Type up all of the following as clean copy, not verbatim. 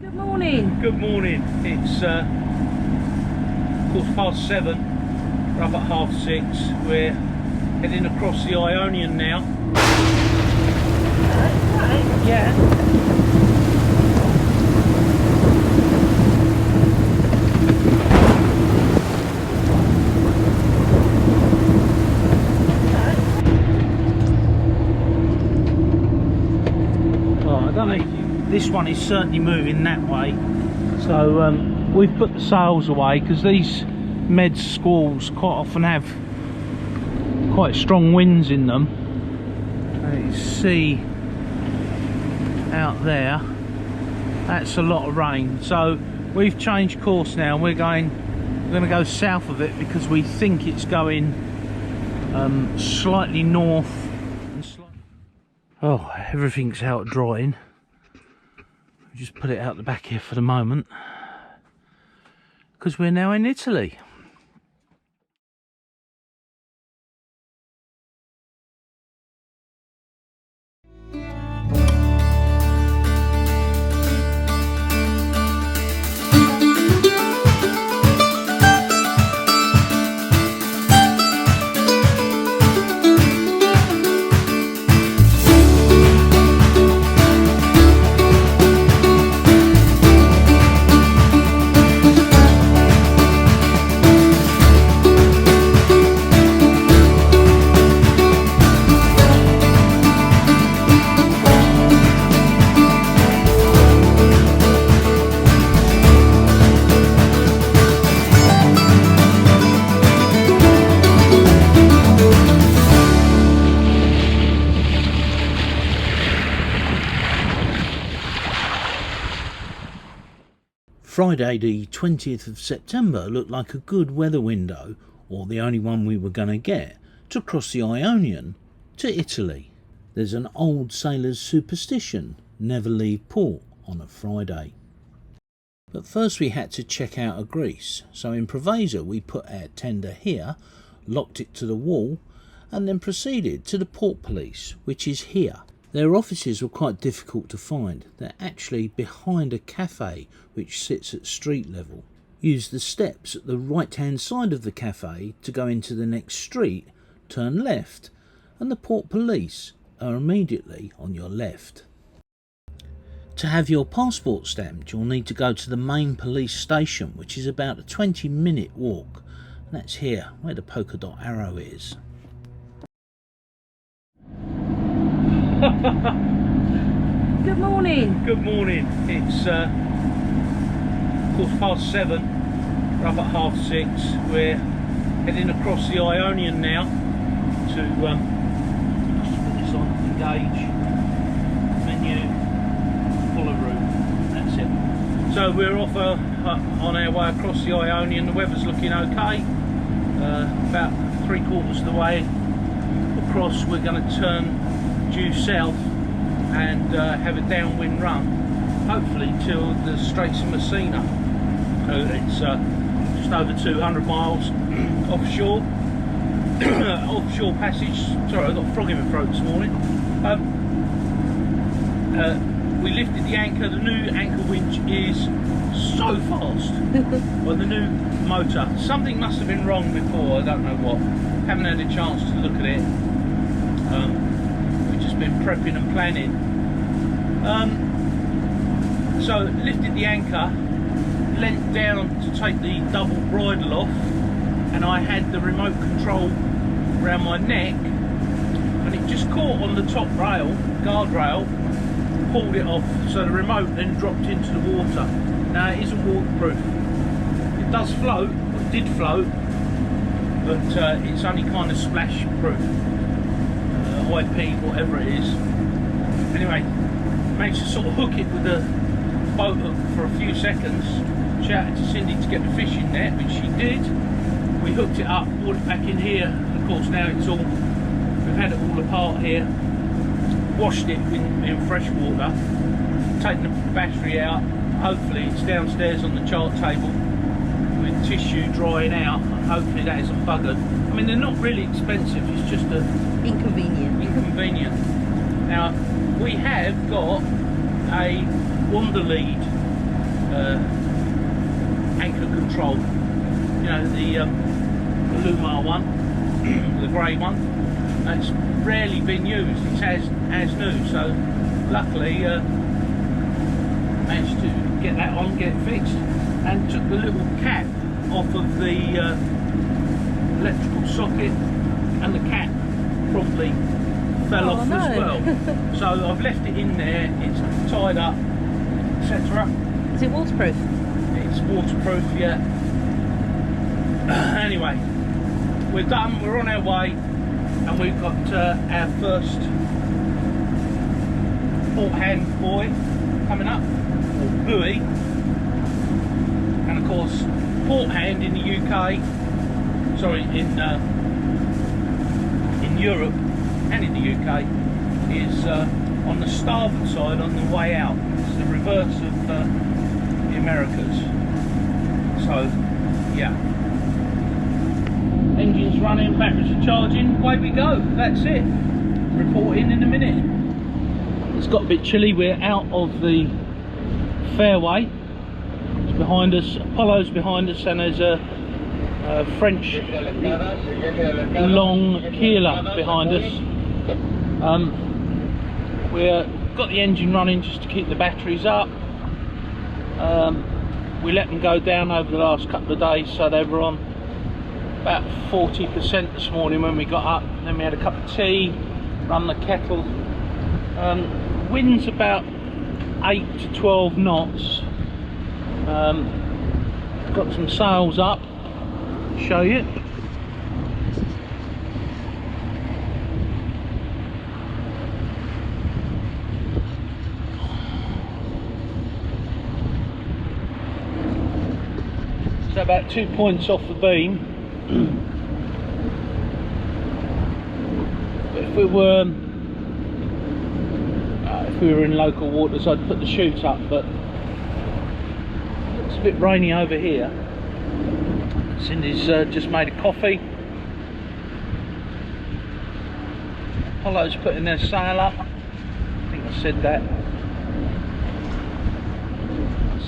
Good morning. Good morning. It's 7:15. We're up at 6:30. We're heading across the Ionian now. Right. Yeah. I don't know. This one is certainly moving that way. So we've put the sails away because these med squalls quite often have quite strong winds in them. You see out there, that's a lot of rain. So we've changed course now. We're going to go south of it because we think it's going slightly north. Oh, everything's out drying. Just put it out the back here for the moment because we're now in Italy. Friday the 20th of September looked like a good weather window, or the only one we were going to get, to cross the Ionian to Italy. There's an old sailor's superstition, never leave port on a Friday. But first we had to check out of Greece, so in Preveza we put our tender here, locked it to the wall, and then proceeded to the port police, which is here. Their offices were quite difficult to find. They're actually behind a cafe which sits at street level. Use the steps at the right hand side of the cafe to go into the next street, turn left, and the port police are immediately on your left. To have your passport stamped, you'll need to go to the main police station, which is about a 20-minute walk. And that's here, where the polka dot arrow is. Good morning. Good morning. It's 7:15. We're up at 6:30. We're heading across the Ionian now to just put this on, engage, menu, fuller route. That's it. So we're off on our way across the Ionian. The weather's looking okay. About 3/4 of the way across, we're going to turn due south and have a downwind run, hopefully till the Straits of Messina. So it's just over 200 miles offshore. Offshore passage. Sorry, I've got a frog in my throat this morning. We lifted the anchor. The new anchor winch is so fast. Well, the new motor. Something must have been wrong before, I don't know what. Haven't had a chance to look at it. Been prepping and planning. So lifted the anchor, leant down to take the double bridle off, and I had the remote control around my neck, and it just caught on the top rail, guardrail, pulled it off, so the remote then dropped into the water. Now it isn't waterproof. It does float, it did float, but it's only kind of splash proof. IP, whatever it is. Anyway, managed to sort of hook it with the boat hook for a few seconds. Shouted to Cindy to get the fishing net, which she did. We hooked it up, brought it back in here, and of course now it's all, we've had it all apart here, washed it in fresh water, taken the battery out. Hopefully it's downstairs on the chart table with tissue drying out, and hopefully that isn't buggered. I mean, they're not really expensive, it's just a Inconvenient. Now, we have got a wander lead anchor control. You know, the Lumar one, the grey one. It's rarely been used. It's as new. So luckily, managed to get that on, get it fixed, and took the little cap off of the electrical socket, and the cap promptly fell off as well. So I've left it in there, it's tied up, etc. Is it waterproof? It's waterproof, yeah. Anyway, we're done, we're on our way, and we've got our first port hand buoy coming up, or buoy. And of course, port hand in the UK, sorry, in Europe and in the UK is on the starboard side on the way out. It's the reverse of the Americas. So yeah, engines running, batteries are charging, away we go. That's it. Reporting in a minute. It's got a bit chilly. We're out of the fairway. It's behind us, Apollo's behind us, and there's a French long keeler behind us. We've got the engine running just to keep the batteries up. We let them go down over the last couple of days, so they were on about 40% this morning when we got up. Then we had a cup of tea, run the kettle. Wind's about 8 to 12 knots. Got some sails up, show you. So about 2 points off the beam. But if we were in local waters, I'd put the chute up, but it's a bit rainy over here. Cindy's just made a coffee. Apollo's putting their sail up. I think I said that.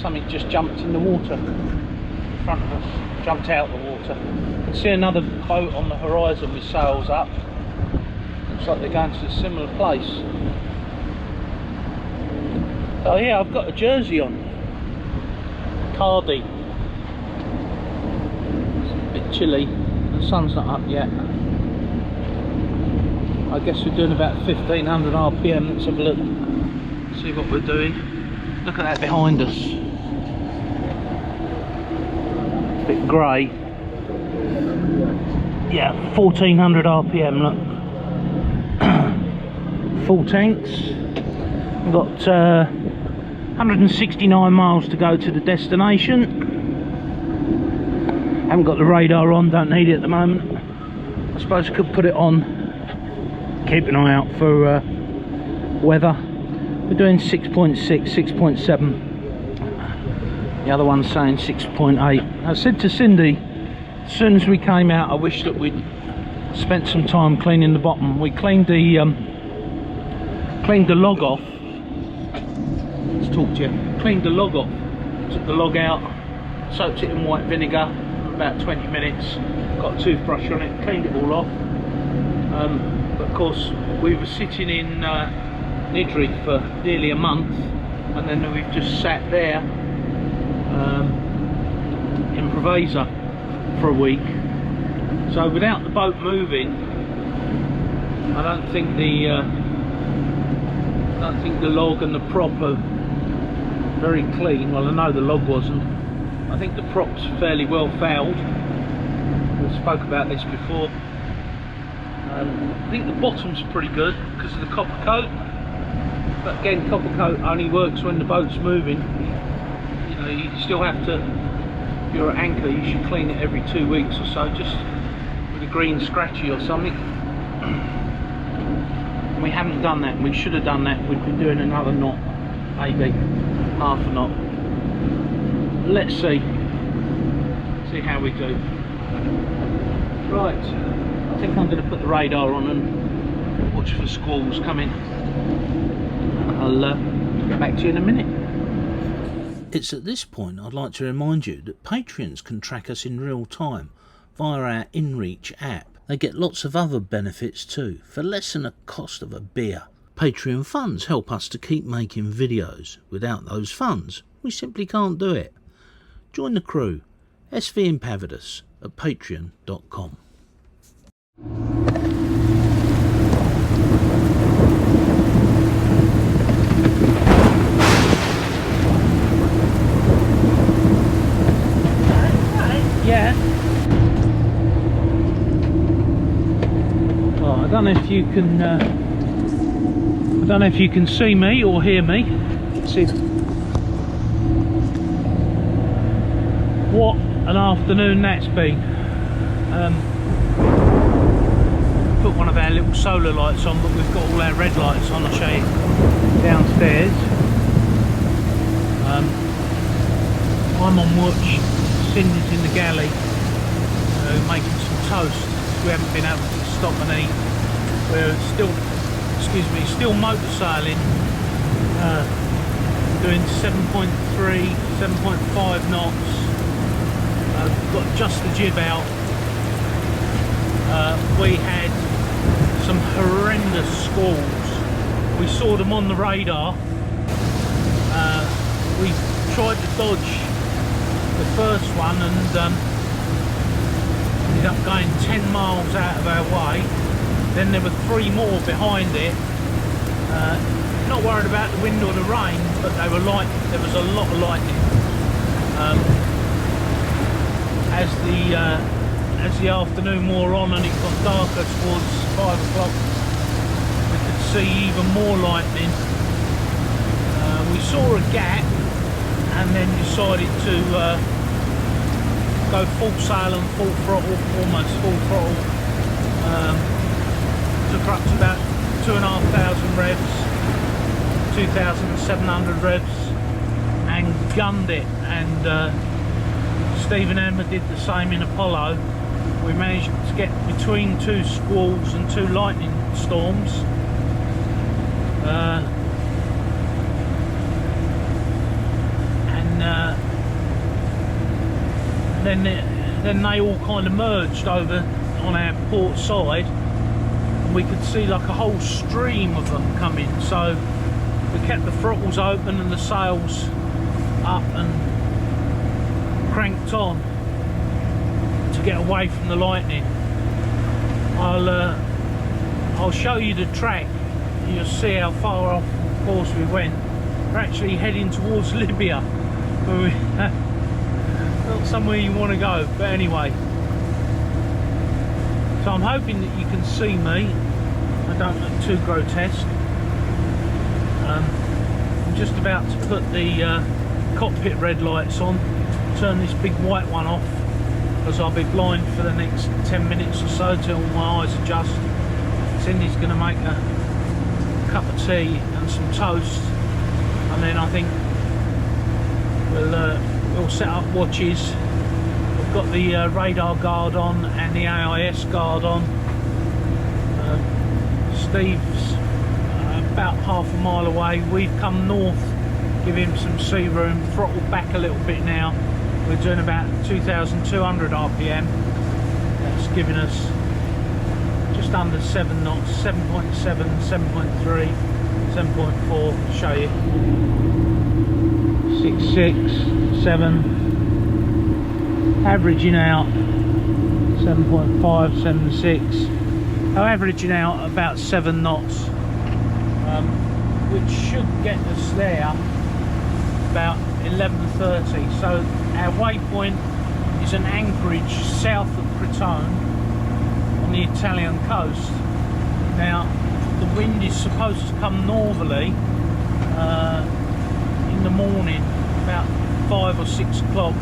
Something just jumped in the water in front of us, jumped out of the water. You can see another boat on the horizon with sails up. Looks like they're going to a similar place. Oh yeah, I've got a jersey on. Cardi. It's a bit chilly. The sun's not up yet. I guess we're doing about 1500 RPM. Let's have a look. See what we're doing. Look at that behind us. A bit grey. Yeah, 1400 RPM. Look. Full tanks. We've got 169 miles to go to the destination. Haven't got the radar on, don't need it at the moment. I suppose I could put it on, keep an eye out for weather. We're doing 6.6, 6.7. The other one's saying 6.8. I said to Cindy, as soon as we came out, I wish that we'd spent some time cleaning the bottom. We cleaned the log off. Let's talk to you. Cleaned the log off, took the log out, soaked it in white vinegar for about 20 minutes, got a toothbrush on it, cleaned it all off. But of course we were sitting in Nidri for nearly a month, and then we've just sat there in Preveza for a week. So without the boat moving, I don't think the log and the prop are very clean. Well, I know the log wasn't. I think the prop's fairly well fouled. We spoke about this before. I think the bottom's pretty good because of the copper coat. But again, copper coat only works when the boat's moving. You know, you still have to, if you're at anchor, you should clean it every 2 weeks or so, just with a green scratchy or something. We haven't done that. We should have done that. We'd been doing another knot, maybe half a knot. Let's see how we do. Right, I think I'm going to put the radar on and watch for squalls coming. I'll get back to you in a minute. It's at this point I'd like to remind you that Patreons can track us in real time via our InReach app. They get lots of other benefits too, for less than the cost of a beer. Patreon funds help us to keep making videos. Without those funds, we simply can't do it. Join the crew, SV Impavidus at patreon.com. Yeah. Oh, I don't know if you can. I don't know if you can see me or hear me. Let's see. What an afternoon that's been. Put one of our little solar lights on, but we've got all our red lights on. I'll show you downstairs. I'm on watch. Cindy's in the galley making some toast. We haven't been able to stop and eat. We're still motor sailing, doing 7.3, 7.5 knots. Got just the jib out. We had some horrendous squalls. We saw them on the radar. We tried to dodge the first one and ended up going 10 miles out of our way. Then there were 3 more behind it. Not worried about the wind or the rain, but they were light. There was a lot of lightning. As the afternoon wore on and it got darker towards 5 o'clock, we could see even more lightning. We saw a gap and then decided to go full sail and full throttle, almost full throttle. Took up to about 2,500 revs, 2,700 revs, and gunned it. And Steve and Emma did the same in Apollo. We managed to get between 2 squalls and 2 lightning storms. Then they all kind of merged over on our port side, and we could see like a whole stream of them coming. So we kept the throttles open and the sails up and cranked on to get away from the lightning. I'll show you the track. You'll see how far off course we went. We're actually heading towards Libya. Not somewhere you want to go, but anyway. So I'm hoping that you can see me. I don't look too grotesque. I'm just about to put the cockpit red lights on, turn this big white one off, because I'll be blind for the next 10 minutes or so till my eyes adjust. Cindy's going to make a cup of tea and some toast, and then I think we'll set up watches. We've got the radar guard on and the AIS guard on. Steve's about half a mile away. We've come north, give him some sea room, throttle back a little bit now. We're doing about 2,200 RPM. That's giving us just under 7 knots, 7.7, 7.3, 7.4, show you. 6.6, 7, averaging out 7.5, 7.6. Averaging out about 7 knots, which should get us there about 11:30. So our waypoint is an anchorage south of Crotone on the Italian coast. Now the wind is supposed to come northerly in the morning, about 5 or 6 o'clock,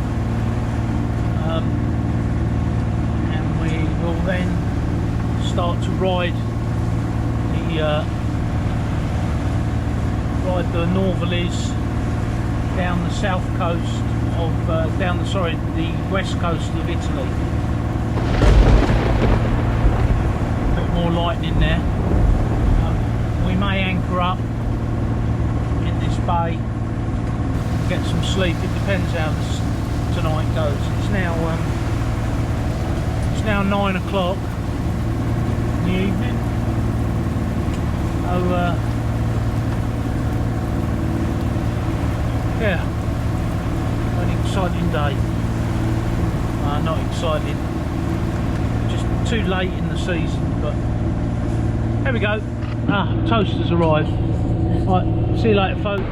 and we will then start to ride the northerlies down the south coast of the west coast of Italy. A bit more lightning there. We may anchor up in this bay get some sleep. It depends how tonight goes. It's now 9 o'clock in the evening. Oh, yeah, an exciting day. Not exciting, just too late in the season, but there we go. Toasters arrived. Right, see you later, folks. I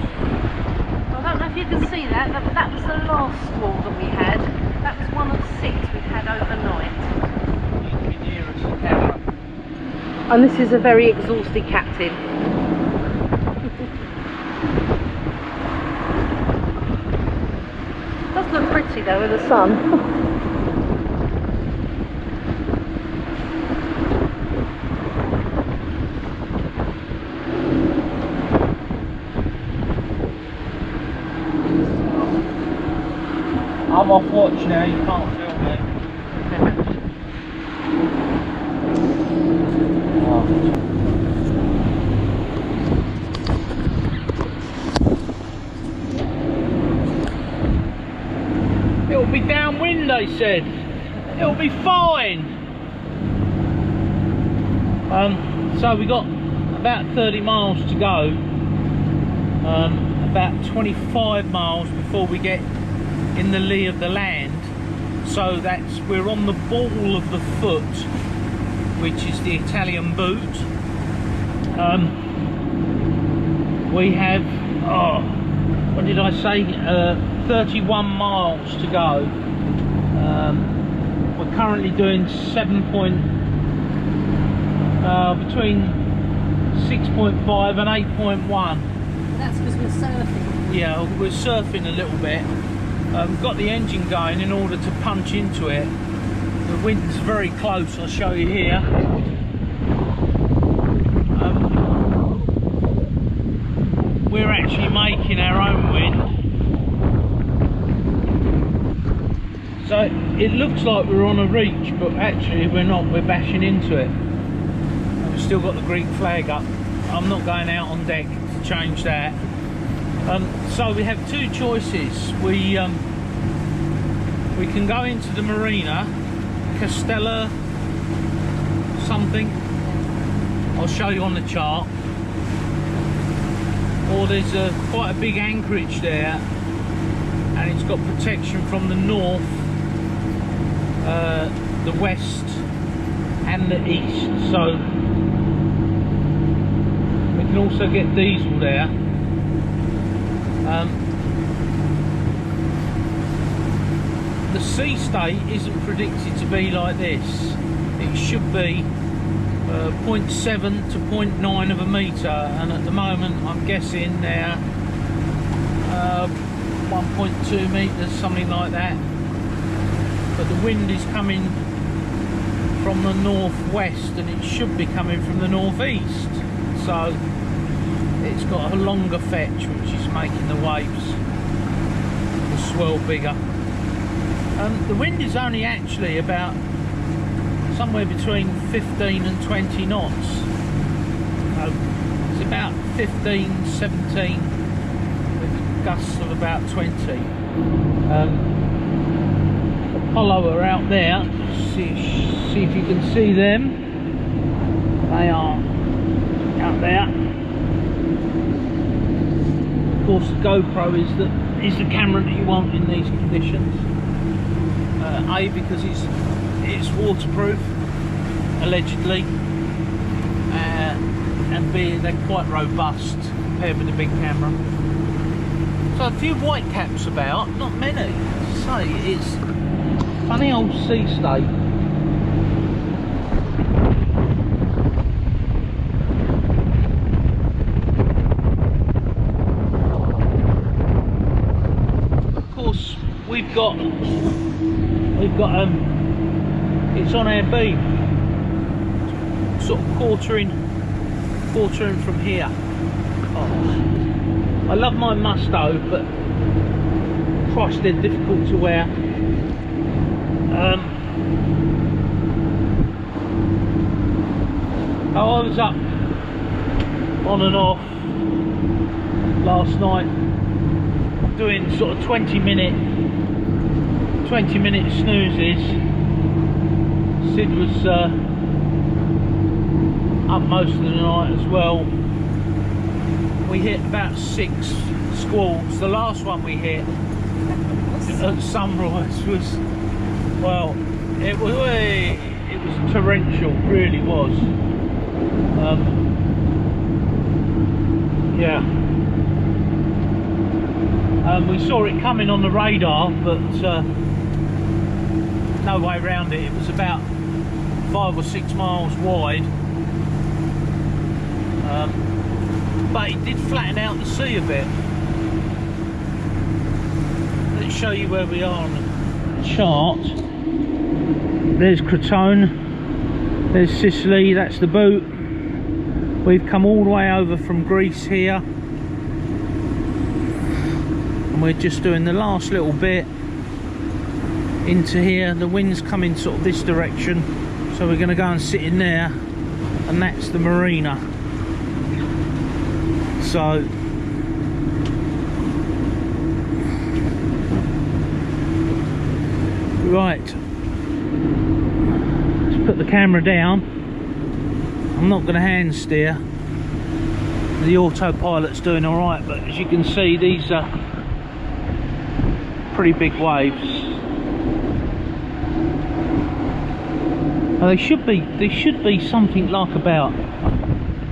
don't know if you can see that, but that was the last squall that we had. That was one of 6 we've had overnight. You can hear us on camera. And this is a very exhausted captain. Does look pretty though in the sun. I'm off watch now, you can't film me. It'll be downwind, they said. It'll be fine. So we got about 30 miles to go. About 25 miles before we get in the lee of the land, so we're on the ball of the foot, which is the Italian boot. We have, what did I say, 31 miles to go. We're currently doing between 6.5 and 8.1. That's because we're surfing. Yeah, we're surfing a little bit. Got the engine going in order to punch into it. The wind's very close, I'll show you here. We're actually making our own wind. So it looks like we're on a reach, but actually we're not, we're bashing into it. And we've still got the Greek flag up. I'm not going out on deck to change that. So we have two choices. We can go into the marina, Castella something, I'll show you on the chart, or there's quite a big anchorage there, and it's got protection from the north, the west and the east, so we can also get diesel there. The sea state isn't predicted to be like this. It should be 0.7 to 0.9 of a metre, and at the moment I'm guessing they're 1.2 metres, something like that. But the wind is coming from the northwest and it should be coming from the northeast, so it's got a longer fetch, which is making the waves, the swell, bigger. The wind is only actually about somewhere between 15 and 20 knots. It's about 15, 17 with gusts of about 20. Apollo are out there. See if you can see them. They are out there. Of course, the GoPro is the camera that you want in these conditions. A, because it's waterproof, allegedly, and B, they're quite robust compared with the big camera. So a few white caps about, not many. As I say, it's funny old sea state. Of course, we've got it's on our beam, sort of quartering from here. I love my Musto, but Christ, they're difficult to wear. I was up on and off last night doing sort of 20-minute snoozes. Sid was up most of the night as well. We hit about 6 squalls. The last one we hit at sunrise was, well, it was torrential, really was. Yeah. We saw it coming on the radar, but no way around it. It was about 5 or 6 miles wide, but it did flatten out the sea a bit. Let's show you where we are on the chart. There's Crotone, there's Sicily, that's the boot. We've come all the way over from Greece here, and we're just doing the last little bit into here. The wind's coming sort of this direction, so we're going to go and sit in there, and that's the marina. So right, let's put the camera down. I'm not going to hand steer. The autopilot's doing alright, but as you can see, these are pretty big waves. Now they should be something like about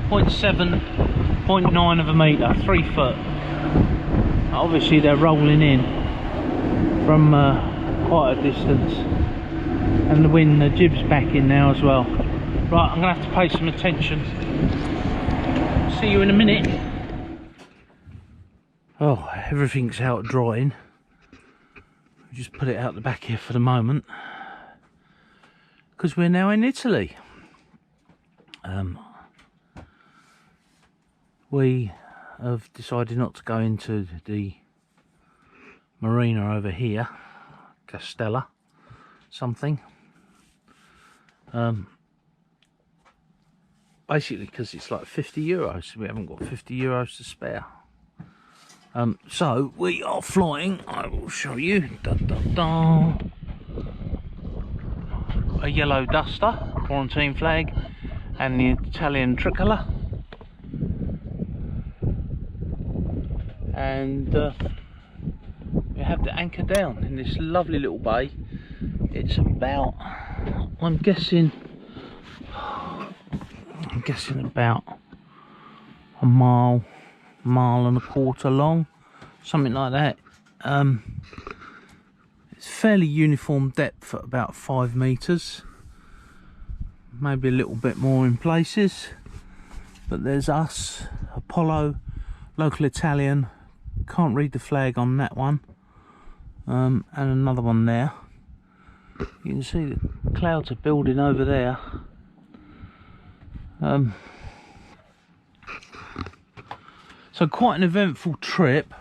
0.7, 0.9 of a metre, 3 foot. Obviously they're rolling in from quite a distance, and the wind, the jib's back in now as well. Right, I'm going to have to pay some attention. See you in a minute. Oh, everything's out drying. Just put it out the back here for the moment, because we're now in Italy. We have decided not to go into the marina over here, Castella something. Basically because it's like 50 euros, we haven't got 50 euros to spare. So we are flying, I will show you, a yellow duster, quarantine flag, and the Italian tricolour. And we have the anchor down in this lovely little bay. It's about, I'm guessing about a mile and a quarter long, something like that. It's fairly uniform depth at about 5 meters, maybe a little bit more in places. But there's us, Apollo, local Italian, can't read the flag on that one, and another one there. You can see the clouds are building over there. So quite an eventful trip.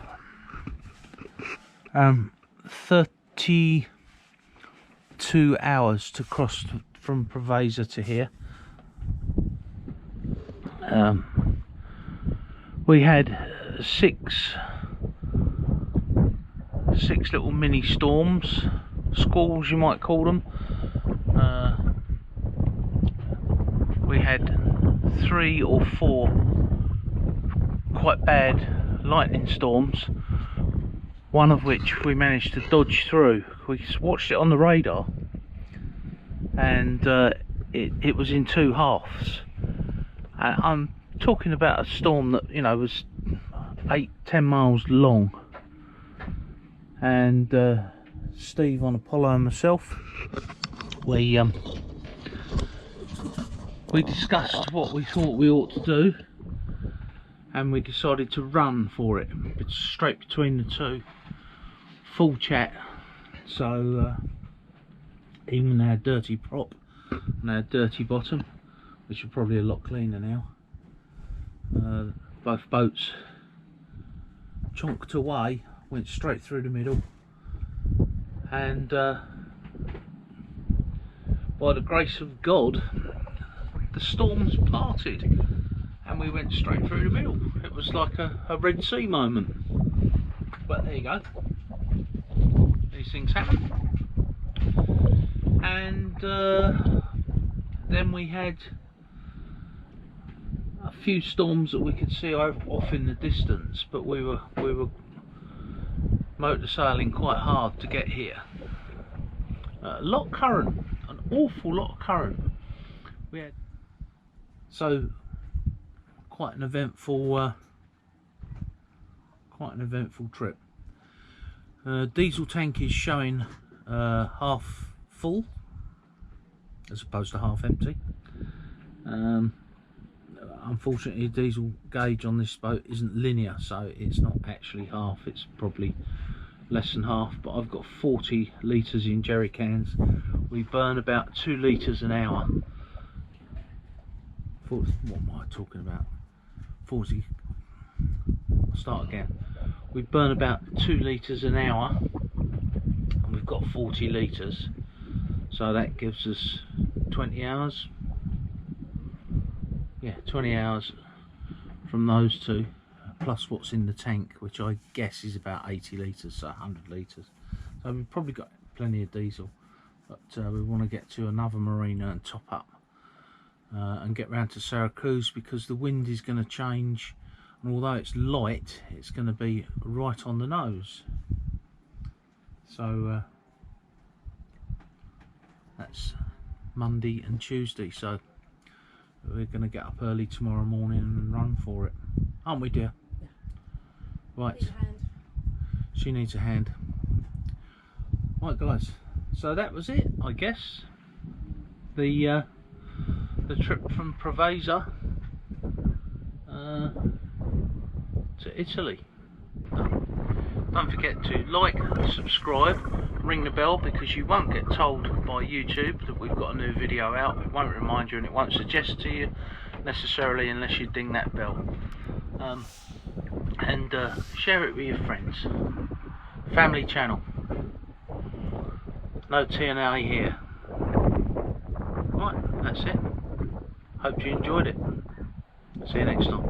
32 hours to cross from Preveza to here. We had six little mini storms, squalls you might call them. We had 3 or 4 quite bad lightning storms, one of which we managed to dodge through. We watched it on the radar, and it was in 2 halves. I'm talking about a storm that, you know, was 8-10 miles long, and Steve on Apollo and myself, we discussed what we thought we ought to do, and we decided to run for it. It's straight between the two, full chat. So even our dirty prop and our dirty bottom, which are probably a lot cleaner now, both boats chonked away, went straight through the middle, and by the grace of God, the storms parted and we went straight through the middle. It was like a Red Sea moment. but there you go. These things happen. And then we had a few storms that we could see off in the distance, but we were motor sailing quite hard to get here. A lot of current, an awful lot of current. We had quite an eventful trip. Diesel tank is showing half full as opposed to half empty. Unfortunately, the diesel gauge on this boat isn't linear, so it's not actually half, it's probably less than half, but I've got 40 litres in jerry cans. We burn about 2 litres an hour. What am I talking about? 40. I'll start again. We burn about 2 litres an hour, and we've got 40 litres, so that gives us 20 hours. Yeah, 20 hours from those two, plus what's in the tank, which I guess is about 80 litres, so 100 litres. So we've probably got plenty of diesel, but we want to get to another marina and top up and get round to Syracuse, because the wind is going to change, and although it's light, it's going to be right on the nose. So that's Monday and Tuesday, so we're going to get up early tomorrow morning and run for it, aren't we, dear? Yeah. Right. Need a hand. She needs a hand. Right, guys. So that was it, I guess. The trip from Preveza to Italy. Don't forget to like, subscribe, ring the bell, because you won't get told by YouTube that we've got a new video out. It won't remind you, and it won't suggest to you necessarily unless you ding that bell. And share it with your friends. Family channel. No TNA here. Right, that's it. Hope you enjoyed it. See you next time.